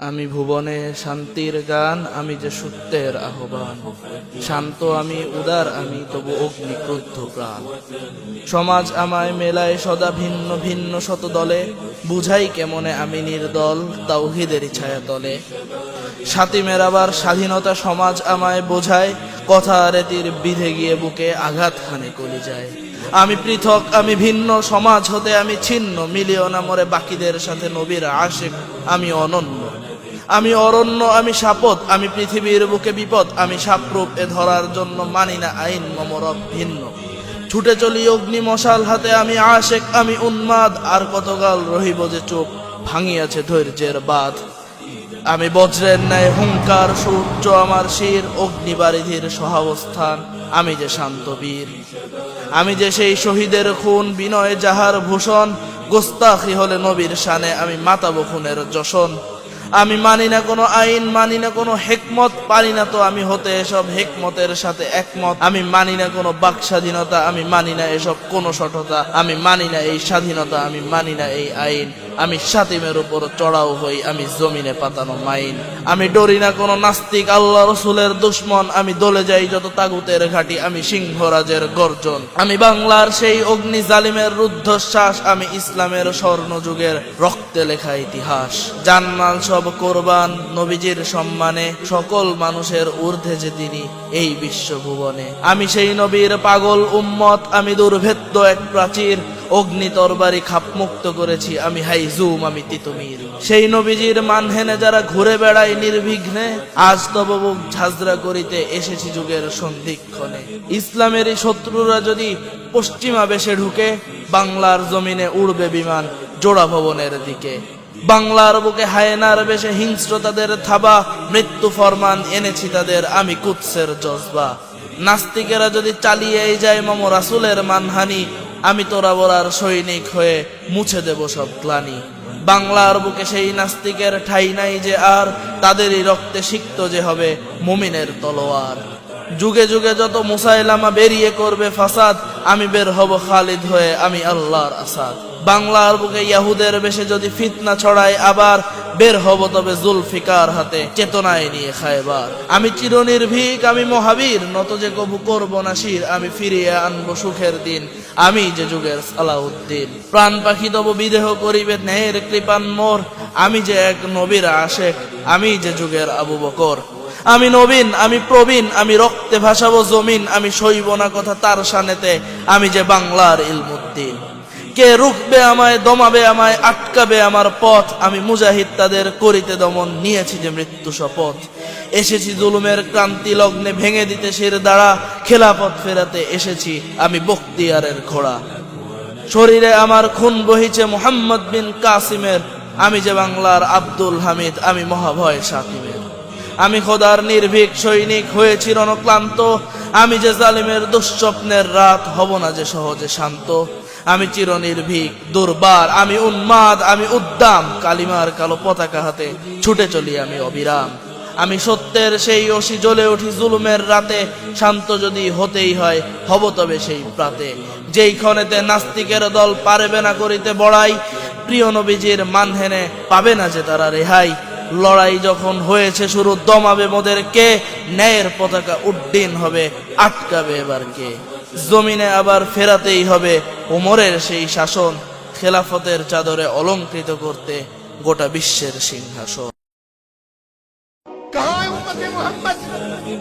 আমি ভুবনে শান্তির গান, আমি যে সত্যের আহ্বান। শান্ত আমি, উদার আমি, তবু অগ্নি ক্রুদ্ধ প্রাণ। সমাজ আমায় মেলায় সদা ভিন্ন ভিন্ন শত দলে, বুঝাই কেমনে আমি নির্দল তাওহীদেরই ছায়া তলে। সাথী মেরাবার স্বাধীনতা সমাজ আমায় বোঝায়, কথা রেতির বিধে গিয়ে বুকে আঘাত হানে কলিজায়। আমি পৃথক, আমি ভিন্ন, সমাজ হতে আমি ছিন্ন, মিলিও না মোরে বাকিদের সাথে নবীর আশিক। আমি অনন্য, আমি অরণ্য, আমি শাপথ, আমি পৃথিবীর বুকে বিপদ। আমি সাপরূপ এ ধরার জন্য মানি না আইন মমরব ভিন্ন। ছুটে চলি অগ্নি মশাল হাতে, আমি আশেক, আমি উন্মাদ। আর কতকাল রহিব যে চুপ, ভাঙিয়াছে ধৈর্যের বাঁধ। আমি বজ্রের ন্যায় হুঙ্কার, সূর্য আমার শির, অগ্নিবারিধির সহাবস্থান। আমি যে শান্ত বীর, আমি যে সেই শহীদের খুন, বিনয় যাহার ভূষণ। গোস্তাখি হলে নবীর শানে আমি মাতাবো খুনের যশন। আমি মানি না কোনো আইন, মানি না কোনো হেকমত, পারি না তো আমি হতে এসব হেকমতের সাথে একমত। আমি মানি না কোনো বাক স্বাধীনতা, আমি মানি না এসব কোনো সঠতা। আমি মানি না এই স্বাধীনতা, আমি মানি না এই আইন। আমি শাতিমের উপর চড়াও হই, আমি জমিনে পাতানো মাইন। আমি ডরি না কোনো নাস্তিক, আল্লাহ রসুলের দুশ্মন। আমি দলে যাই যত তাগুতের ঘাটি, আমি সিংহরাজের গর্জন। আমি বাংলার সেই অগ্নি জালিমের রুদ্ধশ্বাস, আমি ইসলামের স্বর্ণ যুগের রক্তে লেখা ইতিহাস। জানমাল সব কোরবান নবীজির সম্মানে, সকল মানুষের ঊর্ধ্বে যে তিনি এই বিশ্বভুবনে। আমি সেই নবীর পাগল উম্মত, আমি দুর্ভেদ্য এক প্রাচীর। অগ্নি তরবারি খাপমুক্ত করেছি আমি হাইজুম, আমি তিতুমির। সেই নবীজির মানহেনে যারা ঘুরে বেড়ায় নির্বিঘ্নে, আজ তব বুক ঝাঁঝরা করিতে এসেছি যুগের সন্ধিক্ষণে। ইসলামেরই শত্রুরা যদি পশ্চিমা বেশে ঢুকে, বাংলার জমিনে উড়বে বিমান জোড়া ভবনের দিকে। বাংলার বুকে হায়নার বেশে হিংস্রতাদের থাবা, মৃত্যু ফরমান এনেছি তাদের আমি কুৎসের জজবা। নাস্তিকেরা যদি চালিয়েই যায় মম রাসূলের মানহানি, আমি তোরা বলার সৈনিক হয়ে মুছে দেব সব গ্লানি। বাংলার বুকে সেই নাস্তিকের ঠাই নাই যে আর, তাদেরই রক্তে সিক্ত যে হবে মুমিনের তলোয়ার। যুগে যুগে যত মুসাইলামা বেরিয়ে করবে ফাসাদ, আমি বের হব খালিদ হয়ে, আমি আল্লাহর আসাদ। বাংলার বুকে ইয়াহুদের বেশে যদি ফিতনা ছড়ায় আবার, বের হব তবে জুলফিকার হাতে চেতনায় নিয়ে খায়বার। আমি চিরনির্ভীক, আমি মহাবীর, নত যে কবু করব না শির। আমি ফিরিয়ে আনবো সুখের দিন, আমি যে যুগের সালাউদ্দিন। প্রাণ পাখি তব বিদেহ করিবে ন্যায়ের কৃপান মোর। আমি যে এক নবীর আশেক, আমি যে যুগের আবু বকর। আমি নবীন, আমি প্রবীণ, আমি রক্তে ভাসাবো জমিন। আমি সইব না কথা তার শানেতে, আমি যে বাংলার ইলমুদ্দিন। কে রুখবে আমায়, দমাবে আমায়, আটকাবে আমার পথ। আমি মুজাহিদ তাদের করিতে দমন, নিয়েছি যে মৃত্যু শপথ। এসেছি জুলুমের ক্রান্তি লগ্নে ভেঙে দিতে শির দাঁড়া। খেলাফত ফেরাতে এসেছি আমি বখতিয়ারের ঘোড়া। শরীরে আমার খুন বহিছে মুহাম্মদ বিন কাসিমের। আমি যে বাংলার আব্দুল হামিদ, আমি মহাভয় শাকিমের। আমি খোদার নির্ভীক সৈনিক হয়েছি রণক্লান্ত। আমি যে জালিমের দুঃস্বপ্নের রাত, হব না যে সহজে শান্ত। আমি চিরনির্ভীক দুর্বার, আমি উন্মাদ, আমি উদ্দাম। কালিমার কালো পতাকা হাতে ছুটে চলি আমি অবিরাম। আমি সত্যের সেই অসি, জ্বলে উঠি জুলুমের রাতে। শান্ত যদি হতেই হয়, হব তবে সেই প্রাতে। যেই ক্ষণেতে নাস্তিকের দল পারবে না করিতে বড়াই, প্রিয় নবীজির মানহেনে পাবে না যে তারা রেহাই। লড়াই যখন হয়েছে শুরু, দমাবে মোদের কে? ন্যায়ের পতাকা উড্ডীন হবে, আটকাবে এবার কে? জমিনে আবার ফেরাতেই হবে ওমরের সেই শাসন। খেলাফতের চাদরে অলংকৃত করতে গোটা বিশ্বের সিংহাসন। कहाँ है उम्मत मोहम्मद?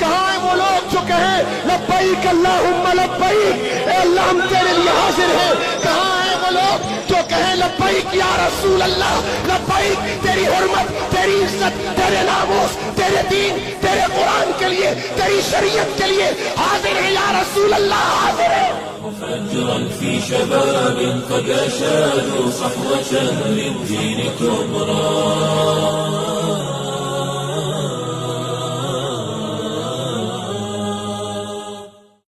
कहाँ है वो लोग जो कहे लब्बैक अल्लाहुम्मा लब्बैक, ए अल्लाह हम तेरे लिए हाजिर हैं? कहाँ है वो लोग जो कहे लब्बैक या रसूल अल्लाह, लब्बैक तेरी हुर्मत, तेरी इज्जत, तेरे नामूस, तेरे दीन, तेरे कुरान के लिए, तेरी शरीयत के लिए हाजिर है या रसूल अल्लाह, हाजिर है। مفجرا في شباب قد أشادوا صحوة للدين كبرى.